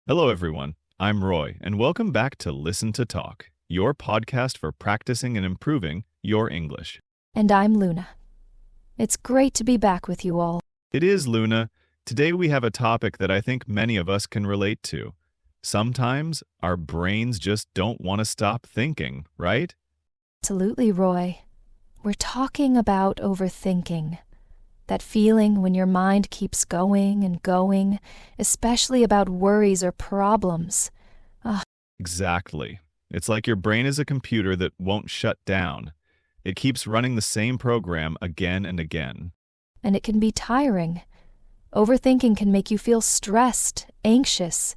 Hello, everyone. I'm Roy, and welcome back to Listen to Talk, your podcast for practicing and improving your English. And I'm Luna. It's great to be back with you all. It is, Luna. Today we have a topic that I think many of us can relate to. Sometimes our brains just don't want to stop thinking, right? Absolutely, Roy. We're talking about overthinking. That feeling when your mind keeps going and going, especially about worries or problems. Exactly. It's like your brain is a computer that won't shut down. It keeps running the same program again and again. And it can be tiring. Overthinking can make you feel stressed, anxious,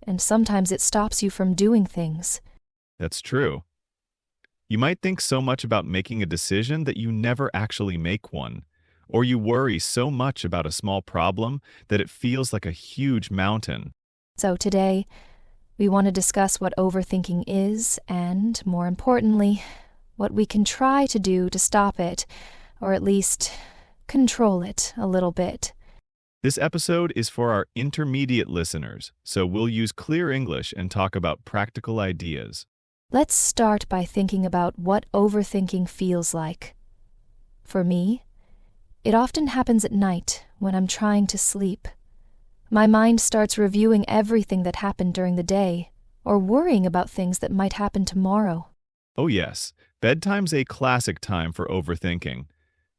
and sometimes it stops you from doing things. That's true. You might think so much about making a decision that you never actually make one. Or you worry so much about a small problem that it feels like a huge mountain. So today, we want to discuss what overthinking is and, more importantly, what we can try to do to stop it, or at least control it a little bit. This episode is for our intermediate listeners, so we'll use clear English and talk about practical ideas. Let's start by thinking about what overthinking feels like. For me, it often happens at night when I'm trying to sleep. My mind starts reviewing everything that happened during the day, or worrying about things that might happen tomorrow. Oh yes, bedtime's a classic time for overthinking.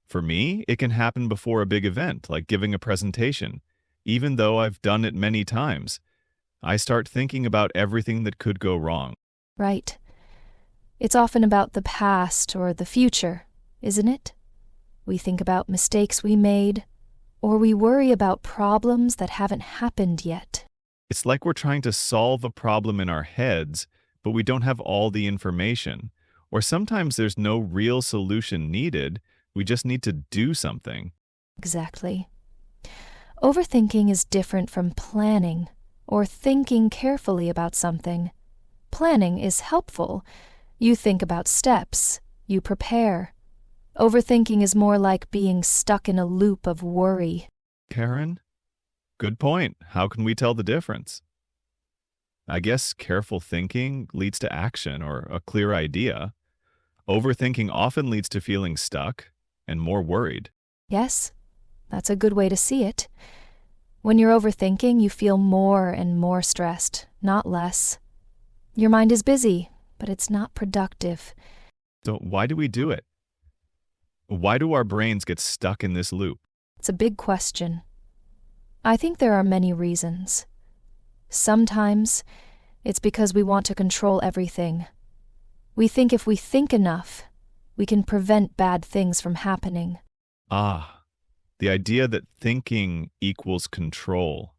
For me, it can happen before a big event, like giving a presentation. Even though I've done it many times, I start thinking about everything that could go wrong. Right. It's often about the past or the future, isn't it? We think about mistakes we made, or we worry about problems that haven't happened yet. It's like we're trying to solve a problem in our heads, but we don't have all the information. Or sometimes there's no real solution needed, we just need to do something. Exactly. Overthinking is different from planning or thinking carefully about something. Planning is helpful. You think about steps, you prepare. Overthinking is more like being stuck in a loop of worry. Karen? Good point. How can we tell the difference? I guess careful thinking leads to action or a clear idea. Overthinking often leads to feeling stuck and more worried. Yes, that's a good way to see it. When you're overthinking, you feel more and more stressed, not less. Your mind is busy, but it's not productive. So why do we do it? Why do our brains get stuck in this loop? It's a big question. I think there are many reasons. Sometimes it's because we want to control everything. We think if we think enough, we can prevent bad things from happening. The idea that thinking equals control.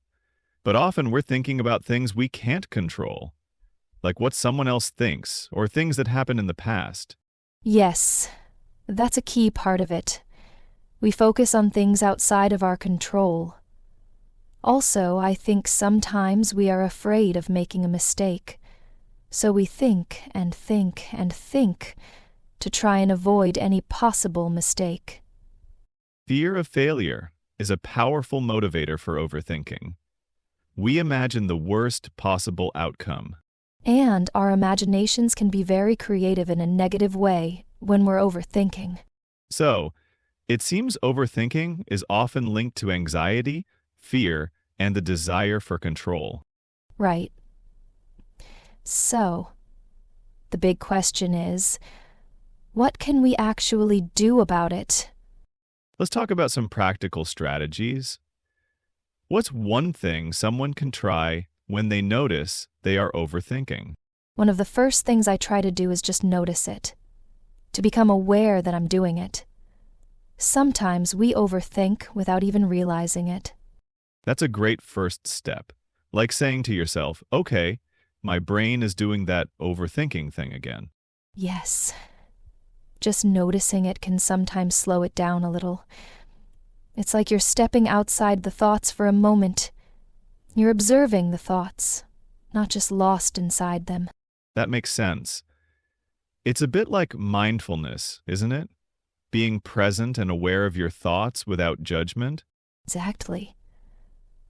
But often we're thinking about things we can't control, like what someone else thinks or things that happened in the past. Yes, that's a key part of it. We focus on things outside of our control. Also, I think sometimes we are afraid of making a mistake. So we think and think and think to try and avoid any possible mistake. Fear of failure is a powerful motivator for overthinking. We imagine the worst possible outcome. And our imaginations can be very creative in a negative way when we're overthinking. So, it seems overthinking is often linked to anxiety, fear, and the desire for control. Right. So, the big question is, what can we actually do about it? Let's talk about some practical strategies. What's one thing someone can try when they notice they are overthinking? One of the first things I try to do is just notice it, to become aware that I'm doing it. Sometimes we overthink without even realizing it. That's a great first step, like saying to yourself, okay, my brain is doing that overthinking thing again. Yes. Just noticing it can sometimes slow it down a little. It's like you're stepping outside the thoughts for a moment. You're observing the thoughts, not just lost inside them. That makes sense. It's a bit like mindfulness, isn't it? Being present and aware of your thoughts without judgment. Exactly.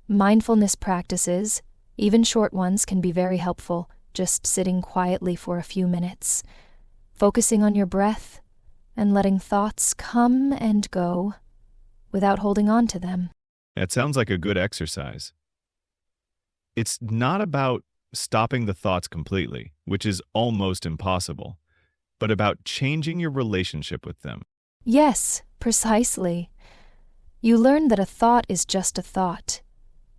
Mindfulness practices, Even short ones can be very helpful, just sitting quietly for a few minutes, focusing on your breath and letting thoughts come and go without holding on to them. That sounds like a good exercise. It's not about stopping the thoughts completely, which is almost impossible, but about changing your relationship with them. Yes, precisely. You learn that a thought is just a thought.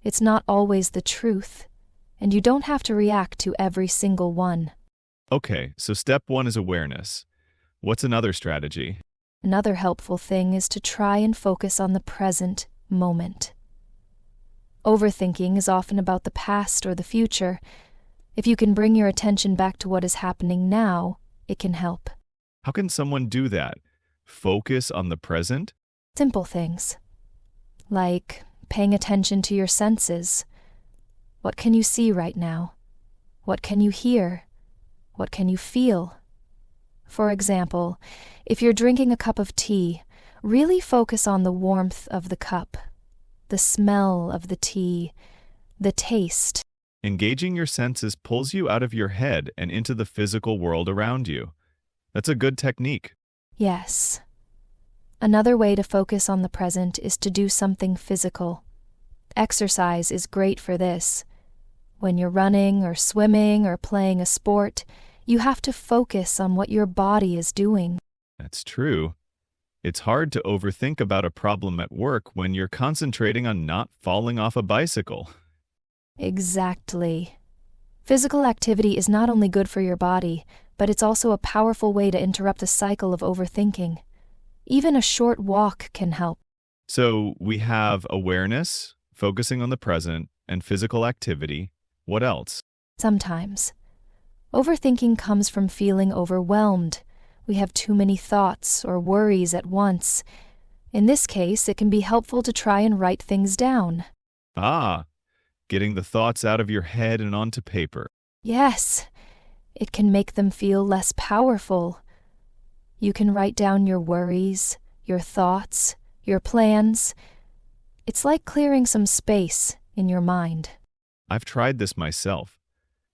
It's not always the truth, and you don't have to react to every single one. Okay, so step one is awareness. What's another strategy? Another helpful thing is to try and focus on the present moment. Overthinking is often about the past or the future. If you can bring your attention back to what is happening now, it can help. How can someone do that? Focus on the present? Simple things, like paying attention to your senses. What can you see right now? What can you hear? What can you feel? For example, if you're drinking a cup of tea, really focus on the warmth of the cup, the smell of the tea, the taste. Engaging your senses pulls you out of your head and into the physical world around you. That's a good technique. Yes. Another way to focus on the present is to do something physical. Exercise is great for this. When you're running or swimming or playing a sport, you have to focus on what your body is doing. That's true. It's hard to overthink about a problem at work when you're concentrating on not falling off a bicycle. Exactly. Physical activity is not only good for your body, but it's also a powerful way to interrupt the cycle of overthinking. Even a short walk can help. So we have awareness, focusing on the present, and physical activity. What else? Sometimes. Overthinking comes from feeling overwhelmed. We have too many thoughts or worries at once. In this case, it can be helpful to try and write things down. Getting the thoughts out of your head and onto paper. Yes, it can make them feel less powerful. You can write down your worries, your thoughts, your plans. It's like clearing some space in your mind. I've tried this myself.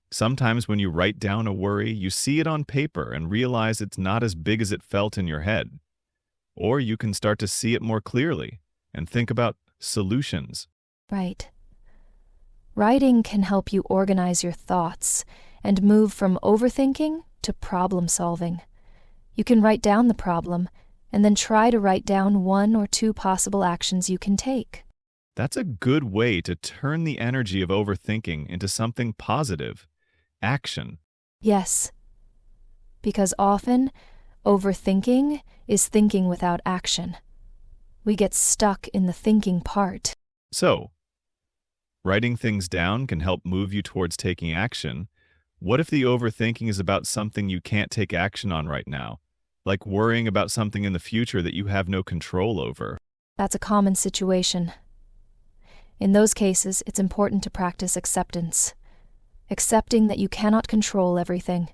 Sometimes when you write down a worry, you see it on paper and realize it's not as big as it felt in your head. Or you can start to see it more clearly and think about solutions. Right. Writing can help you organize your thoughts and move from overthinking to problem solving. You can write down the problem and then try to write down 1 or 2 possible actions you can take. That's a good way to turn the energy of overthinking into something positive. Action. Yes. Because often, overthinking is thinking without action. We get stuck in the thinking part. So, writing things down can help move you towards taking action. What if the overthinking is about something you can't take action on right now? Like worrying about something in the future that you have no control over. That's a common situation. In those cases, it's important to practice acceptance. Accepting that you cannot control everything,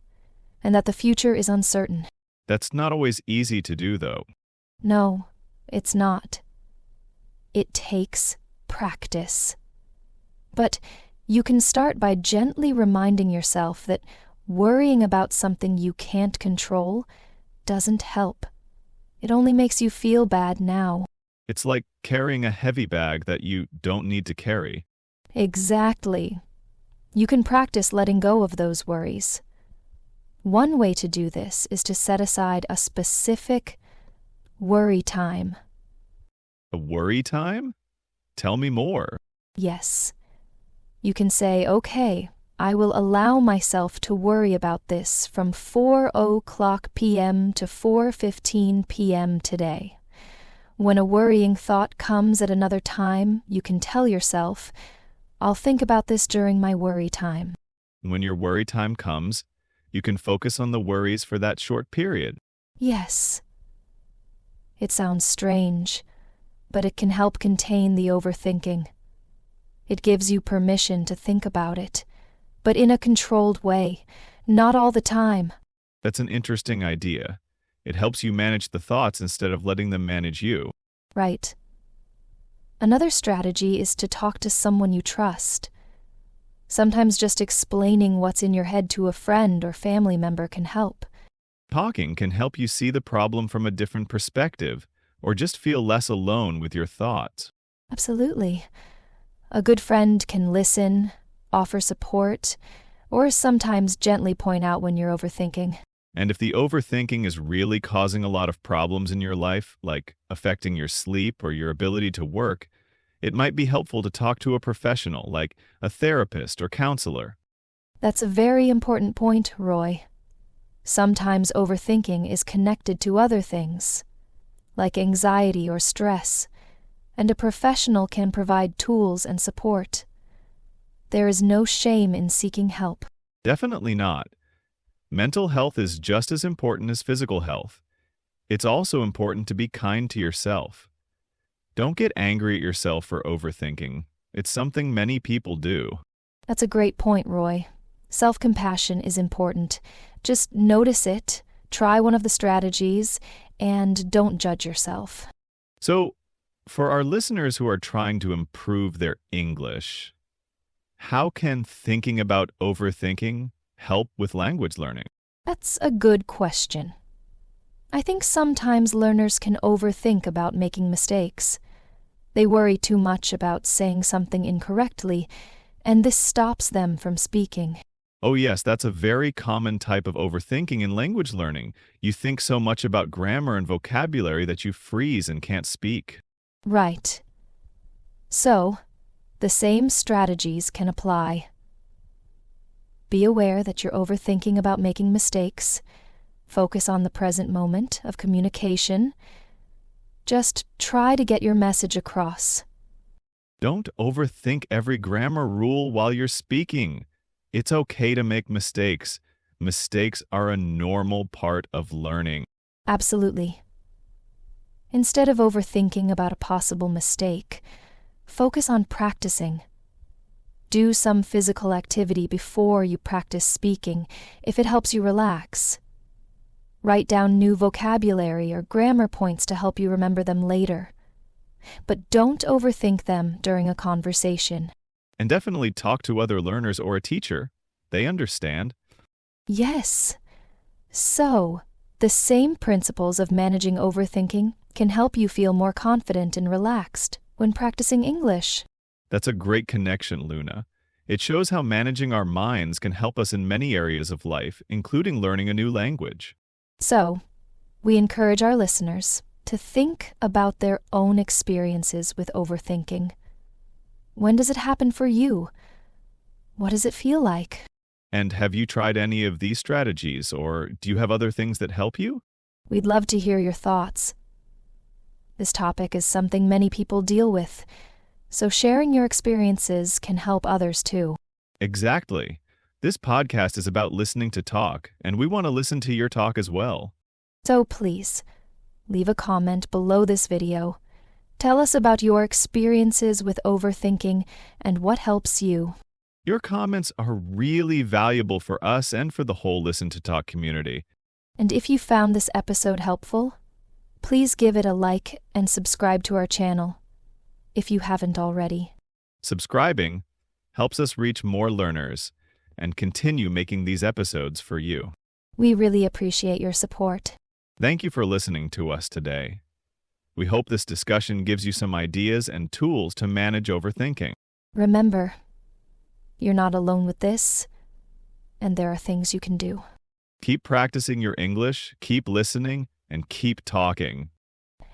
and that the future is uncertain. That's not always easy to do, though. No, it's not. It takes practice. But you can start by gently reminding yourself that worrying about something you can't control doesn't help. It only makes you feel bad now. It's like carrying a heavy bag that you don't need to carry. Exactly. You can practice letting go of those worries. One way to do this is to set aside a specific worry time. A worry time? Tell me more. Yes. You can say, okay, I will allow myself to worry about this from 4:00 p.m. to 4:15 p.m. today. When a worrying thought comes at another time, you can tell yourself, I'll think about this during my worry time. When your worry time comes, you can focus on the worries for that short period. Yes. It sounds strange, but it can help contain the overthinking. It gives you permission to think about it, but in a controlled way, not all the time. That's an interesting idea. It helps you manage the thoughts instead of letting them manage you. Right. Another strategy is to talk to someone you trust. Sometimes just explaining what's in your head to a friend or family member can help. Talking can help you see the problem from a different perspective, or just feel less alone with your thoughts. Absolutely. A good friend can listen, offer support, or sometimes gently point out when you're overthinking. And if the overthinking is really causing a lot of problems in your life, like affecting your sleep or your ability to work, it might be helpful to talk to a professional, like a therapist or counselor. That's a very important point, Roy. Sometimes overthinking is connected to other things, like anxiety or stress, and a professional can provide tools and support. There is no shame in seeking help. Definitely not. Mental health is just as important as physical health. It's also important to be kind to yourself. Don't get angry at yourself for overthinking. It's something many people do. That's a great point, Roy. Self-compassion is important. Just notice it, try one of the strategies, and don't judge yourself. So, for our listeners who are trying to improve their English, how can thinking about overthinking help with language learning? That's a good question. I think sometimes learners can overthink about making mistakes. They worry too much about saying something incorrectly, and this stops them from speaking. Oh yes, that's a very common type of overthinking in language learning. You think so much about grammar and vocabulary that you freeze and can't speak. Right. So, the same strategies can apply. Be aware that you're overthinking about making mistakes. Focus on the present moment of communication. Just try to get your message across. Don't overthink every grammar rule while you're speaking. It's okay to make mistakes. Mistakes are a normal part of learning. Absolutely. Instead of overthinking about a possible mistake, focus on practicing. Do some physical activity before you practice speaking if it helps you relax. Write down new vocabulary or grammar points to help you remember them later. But don't overthink them during a conversation. And definitely talk to other learners or a teacher. They understand. Yes. So, the same principles of managing overthinking can help you feel more confident and relaxed when practicing English. That's a great connection, Luna. It shows how managing our minds can help us in many areas of life, including learning a new language. So, we encourage our listeners to think about their own experiences with overthinking. When does it happen for you? What does it feel like? And have you tried any of these strategies, or do you have other things that help you? We'd love to hear your thoughts. This topic is something many people deal with, so sharing your experiences can help others too. Exactly. This podcast is about listening to talk, and we want to listen to your talk as well. So please, leave a comment below this video. Tell us about your experiences with overthinking and what helps you. Your comments are really valuable for us and for the whole Listen to Talk community. And if you found this episode helpful, please give it a like and subscribe to our channel, if you haven't already. Subscribing helps us reach more learners and continue making these episodes for you. We really appreciate your support. Thank you for listening to us today. We hope this discussion gives you some ideas and tools to manage overthinking. Remember, you're not alone with this, and there are things you can do. Keep practicing your English, keep listening, and keep talking.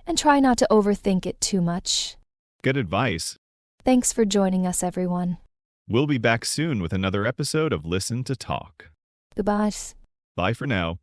And try not to overthink it too much. Good advice. Thanks for joining us, everyone. We'll be back soon with another episode of Listen to Talk. Goodbye. Bye for now.